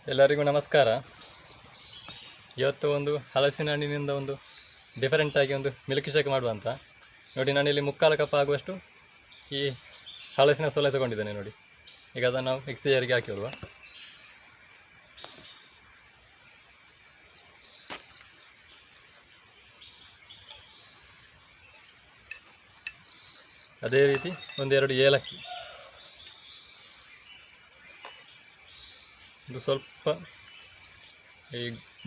ಎಲ್ಲರಿಗೂ ನಮಸ್ಕಾರ. ಇವತ್ತು ಒಂದು ಹಲಸಿನ ಹಣ್ಣಿನಿಂದ ಒಂದು ಡಿಫರೆಂಟಾಗಿ ಒಂದು ಮಿಲ್ಕ್ ಶೇಕ್ ಮಾಡುವ ಅಂತ. ನೋಡಿ, ನಾನಿಲ್ಲಿ ಮುಕ್ಕಾಲು ಕಪ್ ಆಗುವಷ್ಟು ಈ ಹಲಸಿನ ಸೊಲೆ ತಗೊಂಡಿದ್ದೇನೆ. ನೋಡಿ, ಈಗ ಅದನ್ನು ನಾವು ಮಿಕ್ಸಿ ಜಾರಿಗೆ ಹಾಕಿ ಬಿಡುವ. ಅದೇ ರೀತಿ ಒಂದೆರಡು ಏಲಕ್ಕಿ, ಇದು ಸ್ವಲ್ಪ ಈ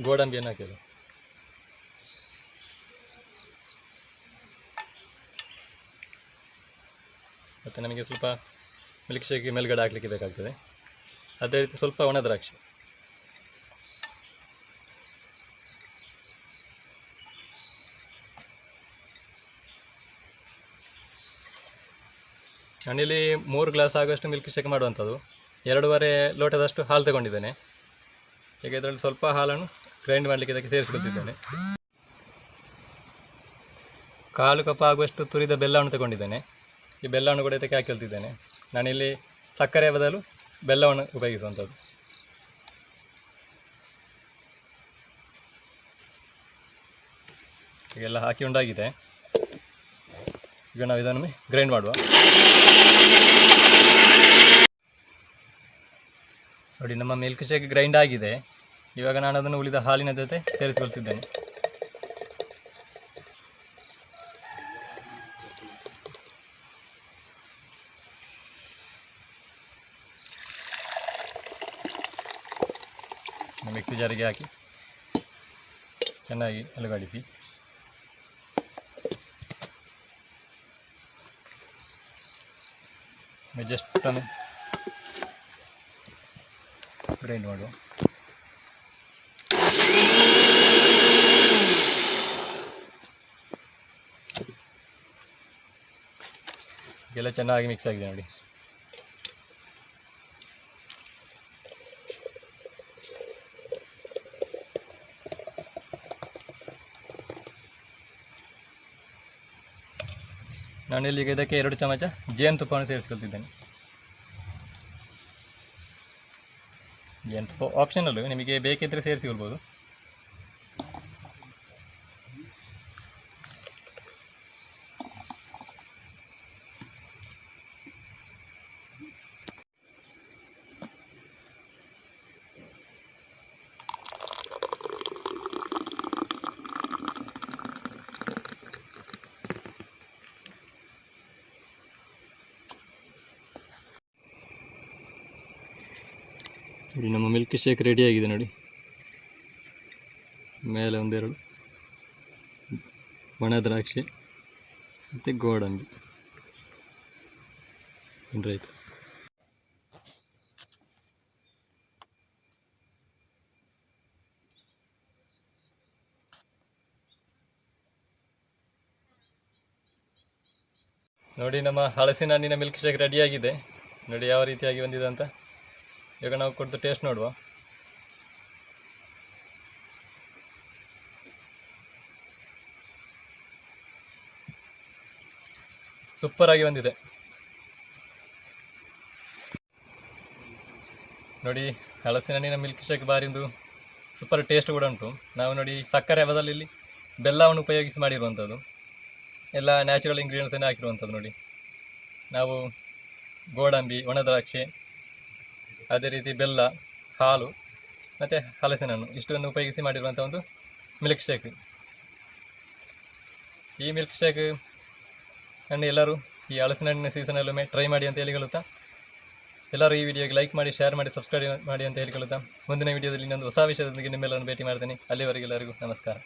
ಗೋಡಂಬಿಯನ್ನು ಹಾಕಿದ್ದು, ಮತ್ತು ನಮಗೆ ಸ್ವಲ್ಪ ಮಿಲ್ಕ್ ಶೇಕ್ ಮೇಲ್ಗಡೆ ಹಾಕಲಿಕ್ಕೆ ಬೇಕಾಗ್ತದೆ. ಅದೇ ರೀತಿ ಸ್ವಲ್ಪ ಒಣ ದ್ರಾಕ್ಷಿ. ನಾನಿಲ್ಲಿ 3 ಗ್ಲಾಸ್ ಆಗುವಷ್ಟು ಮಿಲ್ಕ್ ಶೇಕ್ ಮಾಡುವಂಥದ್ದು. 2.5 ಲೋಟದಷ್ಟು ಹಾಲು ತಗೊಂಡಿದ್ದೇನೆ. ಈಗ ಇದರಲ್ಲಿ ಸ್ವಲ್ಪ ಹಾಲನ್ನು ಗ್ರೈಂಡ್ ಮಾಡಲಿಕ್ಕೆ ಇದಕ್ಕೆ ಸೇರಿಸ್ಕೊಳ್ತಿದ್ದೇನೆ. 1/4 ಕಪ್ ಆಗುವಷ್ಟು ತುರಿದ ಬೆಲ್ಲವನ್ನು ತಗೊಂಡಿದ್ದೇನೆ. ಈ ಬೆಲ್ಲವನ್ನು ಕೂಡ ಇದಕ್ಕೆ ಹಾಕಿಕೊಳ್ತಿದ್ದೇನೆ. ನಾನಿಲ್ಲಿ ಸಕ್ಕರೆ ಬದಲು ಬೆಲ್ಲವನ್ನು ಉಪಯೋಗಿಸುವಂಥದ್ದು. ಈಗೆಲ್ಲ ಹಾಕಿ ಉಂಡಾಗಿದೆ. ಈಗ ನಾವು ಇದನ್ನು ಗ್ರೈಂಡ್ ಮಾಡುವ. ನೋಡಿ, ನಮ್ಮ ಮಿಲ್ಕ್ ಶೇಕ್ ಗ್ರೈಂಡ್ ಆಗಿದೆ. ಇವಾಗ ನಾನು ಅದನ್ನು ಉಳಿದ ಹಾಲಿನ ಜೊತೆ ಸೇರಿಸಿಕೊಳ್ತಿದ್ದೇನೆ. ಮಿಕ್ಸಿ ಜಾರಿಗೆ ಹಾಕಿ ಚೆನ್ನಾಗಿ ಅಲುಗಾಡಿಸಿ. ಜಸ್ಟ್ ಗ್ರೈಂಡ್ ಮಾಡುವ. ಎಲ್ಲ ಚೆನ್ನಾಗಿ ಮಿಕ್ಸ್ ಆಗಿದೆ ನೋಡಿ. ನಾನಿಲ್ಲಿ ಇದಕ್ಕೆ 2 ಚಮಚ ಜೇನುತುಪ್ಪವನ್ನು ಸೇರಿಸ್ಕೊಳ್ತಿದ್ದೇನೆ. ಜೇನುತುಪ್ಪ ಆಪ್ಷನಲ್ಲು, ನಿಮಗೆ ಬೇಕಿದ್ದರೆ ಸೇರಿಸಿಕೊಳ್ಬೋದು. ನೋಡಿ, ನಮ್ಮ ಮಿಲ್ಕ್ ಶೇಕ್ ರೆಡಿಯಾಗಿದೆ ನೋಡಿ. ಮೇಲೆ ಒಂದೆರಡು ಒಣ ದ್ರಾಕ್ಷಿ ಮತ್ತು ಗೋಡಂಬಿ ಆಯಿತು. ನೋಡಿ, ನಮ್ಮ ಹಲಸಿನ ಹಣ್ಣಿನ ಮಿಲ್ಕ್ ಶೇಕ್ ರೆಡಿಯಾಗಿದೆ. ನೋಡಿ ಯಾವ ರೀತಿಯಾಗಿ ಬಂದಿದೆ ಅಂತ. ಈಗ ನಾವು ಕೊಟ್ಟು ಟೇಸ್ಟ್ ನೋಡುವ. ಸೂಪರ್ ಆಗಿ ಬಂದಿದೆ ನೋಡಿ. ಹಲಸಿನ ಹಣ್ಣಿನ ಮಿಲ್ಕ್ ಶೇಕ್ ಬಾರಿಂದು ಸೂಪರ್ ಟೇಸ್ಟ್ ಕೂಡ ಉಂಟು. ನಾವು ನೋಡಿ ಸಕ್ಕರೆ ಬದಲಿಲ್ಲಿ ಬೆಲ್ಲವನ್ನು ಉಪಯೋಗಿಸಿ ಮಾಡಿರುವಂಥದ್ದು. ಎಲ್ಲ ನ್ಯಾಚುರಲ್ ಇಂಗ್ರೀಡಿಯೆಂಟ್ಸನ್ನೇ ಹಾಕಿರುವಂಥದ್ದು. ನೋಡಿ, ನಾವು ಗೋಡಂಬಿ, ಒಣ ದ್ರಾಕ್ಷಿ, ಅದೇ ರೀತಿ ಬೆಲ್ಲ, ಹಾಲು ಮತ್ತು ಹಲಸಿನ ಹಣ್ಣು ಇಷ್ಟನ್ನು ಉಪಯೋಗಿಸಿ ಮಾಡಿರುವಂಥ ಒಂದು ಮಿಲ್ಕ್ ಶೇಕ್. ಈ ಮಿಲ್ಕ್ ಶೇಕ್ ಅನ್ನು ಎಲ್ಲರೂ ಈ ಹಲಸಿನ ಹಣ್ಣಿನ ಸೀಸನಲ್ಲೊಮ್ಮೆ ಟ್ರೈ ಮಾಡಿ ಅಂತ ಹೇಳಿಕೊಳ್ಳುತ್ತಾ, ಎಲ್ಲರೂ ಈ ವಿಡಿಯೋಗೆ ಲೈಕ್ ಮಾಡಿ, ಶೇರ್ ಮಾಡಿ, ಸಬ್ಸ್ಕ್ರೈಬ್ ಮಾಡಿ ಅಂತ ಹೇಳಿಕೊಳ್ಳುತ್ತಾ, ಮುಂದಿನ ವಿಡಿಯೋದಲ್ಲಿ ಇನ್ನೊಂದು ಹೊಸ ವಿಷಯದೊಂದಿಗೆ ನಿಮ್ಮೆಲ್ಲರನ್ನು ಭೇಟಿ ಮಾಡ್ತೀನಿ. ಅಲ್ಲಿವರೆಗೆ ಎಲ್ಲರಿಗೂ ನಮಸ್ಕಾರ.